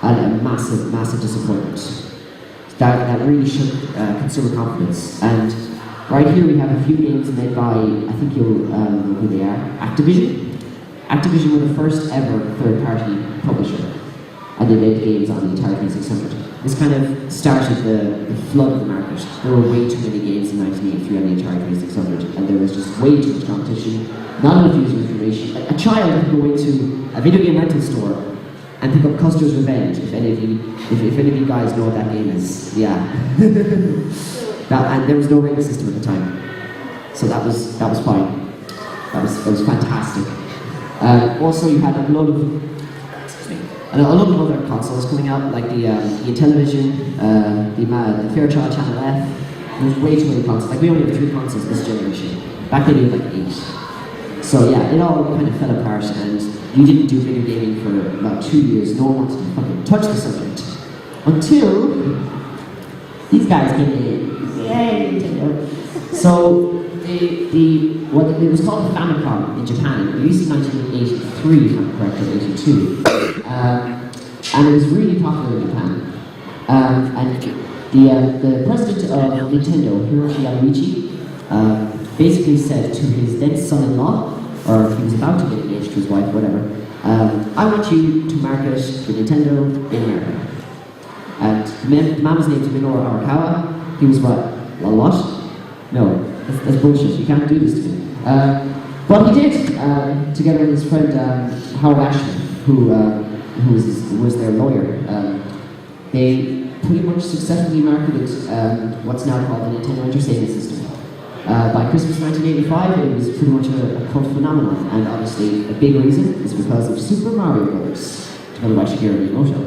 and a massive, massive disappointment. That really shook consumer confidence. And right here we have a few games made by, I think you'll know who they are, Activision. Activision were the first ever third-party publisher, and they made games on the Atari 2600. This kind of started the flood of the market. There were way too many games in 1983 on the Atari 2600, and there was just way too much competition, not enough user information. A child could go into a video game rental store and pick up Custer's Revenge, if any of you guys know what that game is. Yeah. And there was no rating system at the time. So that was fine. That was fantastic. Also you had a lot of other consoles coming out, like the Intellivision, the Fairchild Channel F. There's way too many consoles. Like we only have 3 consoles this generation. Back then we had like 8. So yeah, it all kind of fell apart, and you didn't do video gaming for about 2 years. No one wanted to fucking touch the subject. Until these guys came in. Yay, Nintendo. So it was called the Famicom in Japan. It released in 1983, if I'm correct, or 82. And it was really popular in Japan. And the president of Nintendo, Hiroshi Yamauchi, basically said to his then son-in-law, or he was about to get engaged to his wife, whatever, I want you to market for Nintendo in America. And the man was named Minoru Arakawa. He was what? What? No, that's bullshit. You can't do this to me. But he did, together with his friend Howard Ashman, who was their lawyer. They pretty much successfully marketed what's now called the Nintendo Entertainment System. By Christmas 1985, it was pretty much a cult phenomenon, and obviously a big reason is because of Super Mario Bros. Together by Shigeru Miyamoto.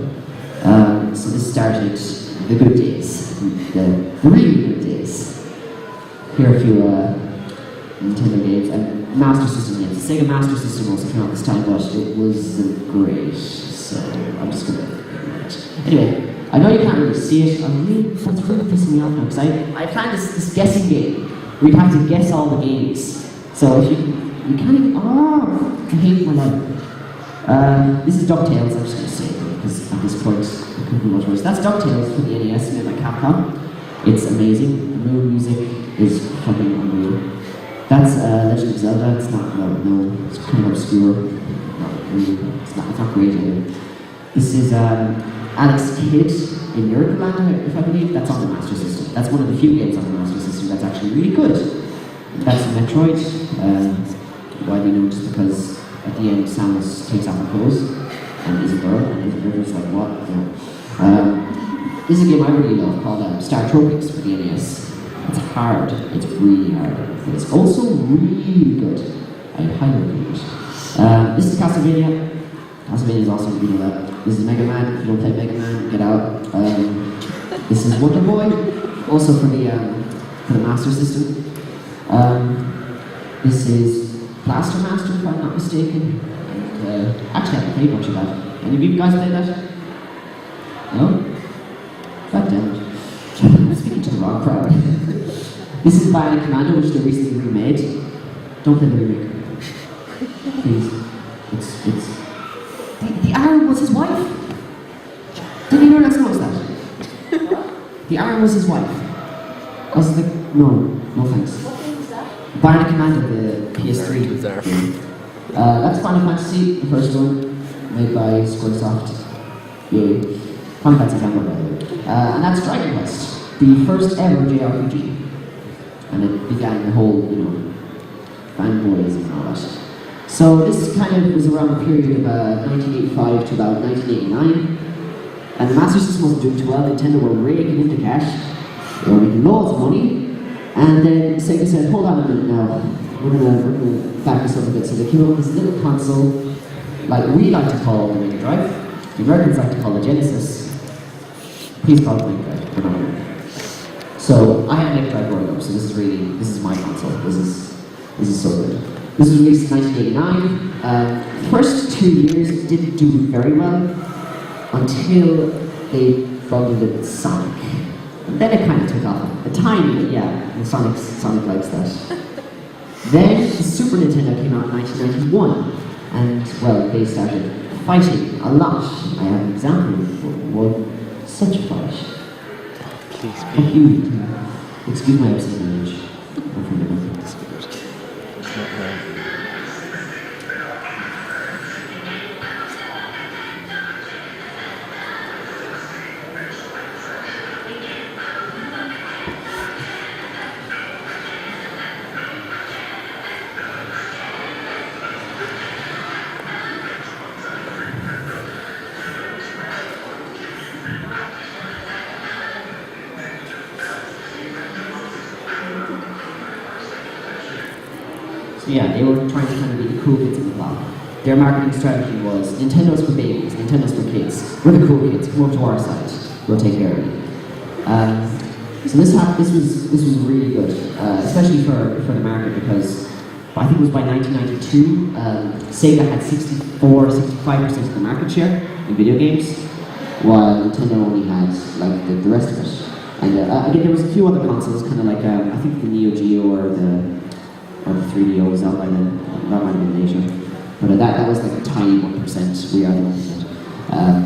So this started the good days, the really good days. Here are a few Nintendo games and Master System games. The Sega Master System also came out this time, but it wasn't great, so I'm just gonna ignore it. Anyway, I know you can't really see it. That's really pissing me off now, because I planned this guessing game. We'd have to guess all the games. So if you can't even, I hate my life. This is DuckTales, I'm just gonna say it, because at this point, I couldn't do much worse. That's DuckTales for the NES, made by Capcom. It's amazing. The moon music is fucking unreal. That's Legend of Zelda. It's not, it's kind of obscure. Not really, it's not great either. This is Alex Kidd in Europeland, if I believe. That's on the Master System. That's one of the few games on the Master System that's actually really good. That's Metroid, widely known just because at the end Samus takes off her clothes and is a girl, and everyone's like, what? Yeah. This is a game I really love called Star Tropics for the NES. It's hard, it's really hard, but it's also really good. I highly recommend it. This is Castlevania. Castlevania is awesome, you know that. This is Mega Man. If you don't play Mega Man, get out. This is Wonder Boy, also for the Master System. This is Blaster Master, if I'm not mistaken. And, actually, I haven't played much of that. Any of you guys play that? No? God damn it. I'm speaking to the wrong crowd. This is Bionic Commando, which they recently remade. Don't play the remake. Please. It's... The Iron was his wife. Did anyone else notice that? The Iron was his wife. Was the... No thanks. What game is that? Bionic Commando, the PS3 game. That's Final Fantasy, the first one, made by Squaresoft. Yay. Final Fantasy Camera, by the way. And that's Dragon Quest, the first ever JRPG. And it began the whole, fanboys and all that. So this kind of was around the period of 1985 to about 1989. And the Master System wasn't doing too well. Nintendo were raking into cash. They were making loads of money. And then Sega said, hold on a minute now. We're gonna back this up a bit. So they came up with this little console, like we like to call the Mega Drive. The Americans like to call it Genesis. Please call it Mega Drive. We're not American. So I had Mega Drive growing up, so this is my console. This is so good. This was released in 1989. The first 2 years it didn't do very well until they bundled it with Sonic. And then it kind of took off. A tiny bit, yeah. And Sonic likes that. Then the Super Nintendo came out in 1991. And, well, they started fighting a lot. I have an example of one such a fight. Please Fuck you. Excuse my obscene language. So yeah, they were trying to kind of be the cool kids in the block. Their marketing strategy was, Nintendo's for babies, Nintendo's for kids. We're the cool kids, come over to our side, we'll take care of you. So this was really good, especially for the market, because I think it was by 1992, Sega had 65% of the market share in video games, while Nintendo only had like the rest of it. And again, there was a few other consoles, kind of like I think the Neo Geo or the 3DO was out by then. That might have been later, but that was like a tiny 1%. We are the 1%.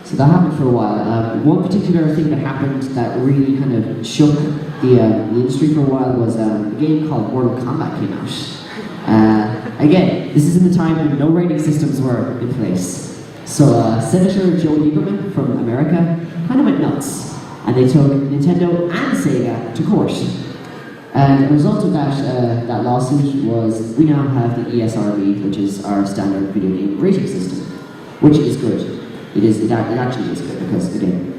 So that happened for a while. One particular thing that happened that really kind of shook the industry for a while was a game called Mortal Kombat came out. Again, this is in the time when no rating systems were in place. So Senator Joe Lieberman from America kind of went nuts, and they took Nintendo and Sega to court. And the result of that lawsuit was we now have the ESRB, which is our standard video game rating system, which is good. It actually is good because, again,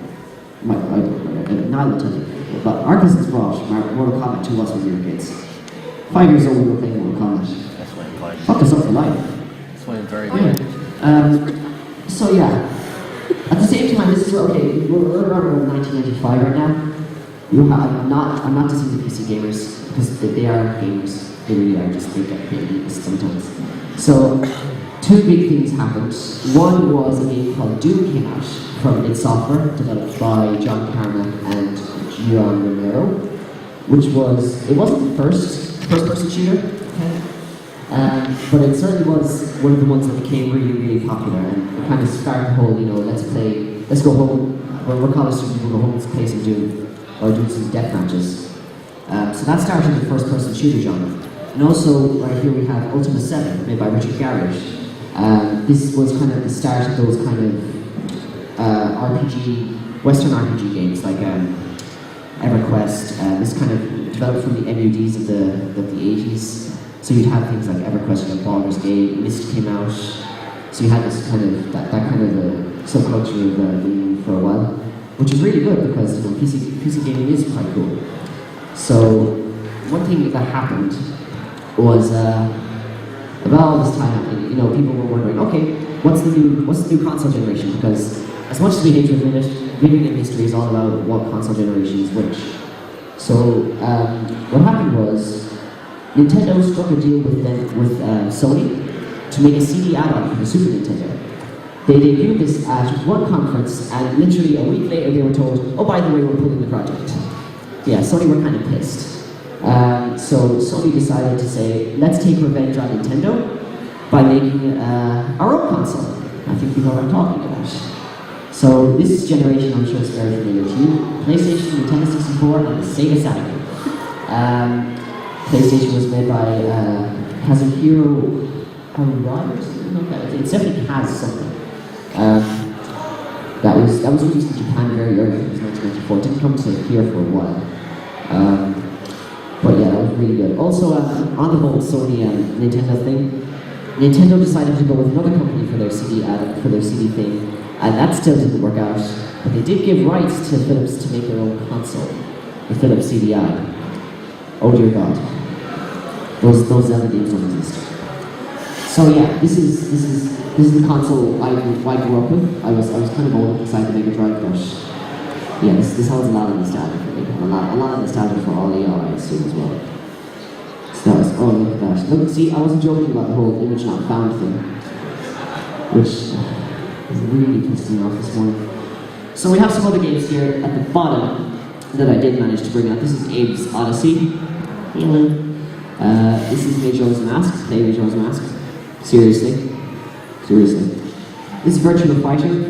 Niall will tell you, but our cousins brought Mortal Kombat to us when we were kids. 5 years old, we were playing Mortal Kombat. That's why I'm playing. Fucked us up for life. That's why I'm very good. So yeah, at the same time, this is okay. We're around 1995 right now. I'm not dissing the PC gamers because they are gamers. They really are. Just they get paid sometimes. So. Two big things happened. One was a game called Doom came out from id Software, developed by John Carmack and Gian Romero, which wasn't the first-person shooter, okay? But it certainly was one of the ones that became really, really popular, and it kind of started the whole, let's go home, we're college students, we'll go home and play some Doom, or do some death matches. So that started the first-person shooter genre. And also, right here we have Ultima 7, made by Richard Garriott. This was kind of the start of those kind of Western RPG games like EverQuest. This kind of developed from the MUDs of the 80s. So you'd have things like EverQuest, like Baldur's Gate, Myst came out. So you had this kind of that kind of subculture of gaming for a while, which is really good because PC gaming is quite cool. So one thing that happened was. About all this time happening, people were wondering, okay, what's the new console generation? Because as much as we hate to admit it, video game history is all about what console generation is which. So what happened was Nintendo struck a deal with Sony to make a CD add-on for the Super Nintendo. They debuted this at one conference, and literally a week later they were told, oh, by the way, we're pulling the project. Yeah, Sony were kind of pissed. So Sony decided to say, let's take revenge on Nintendo by making our own console. I think you know what I'm talking about. So this generation, I'm sure, is very familiar to you. PlayStation, Nintendo 64, and the Sega Saturn. PlayStation was made by Kazuhiro Harada or something like that. It definitely has something. That was released in Japan very early. It was 1994. It didn't come to here for a while. But yeah, that was really good. Also, on the whole Sony and Nintendo thing, Nintendo decided to go with another company for their CD thing, and that still didn't work out. But they did give rights to Philips to make their own console, the Philips CDI. Oh dear God, those Zelda games don't exist. So yeah, this is the console I grew up with. I was kind of old beside the Mega Drive, but yeah, this holds a lot of nostalgia for me. A lot of nostalgia for all y'all, I assume, as well. So that was, oh, look at that. Look, see, I wasn't joking about the whole image not found thing, which is really pissing me off this morning. So we have some other games here at the bottom that I did manage to bring out. This is Abe's Odyssey. Hello. This is Majora's Mask. Play Majora's Mask. Seriously. Seriously. This is Virtual Fighter.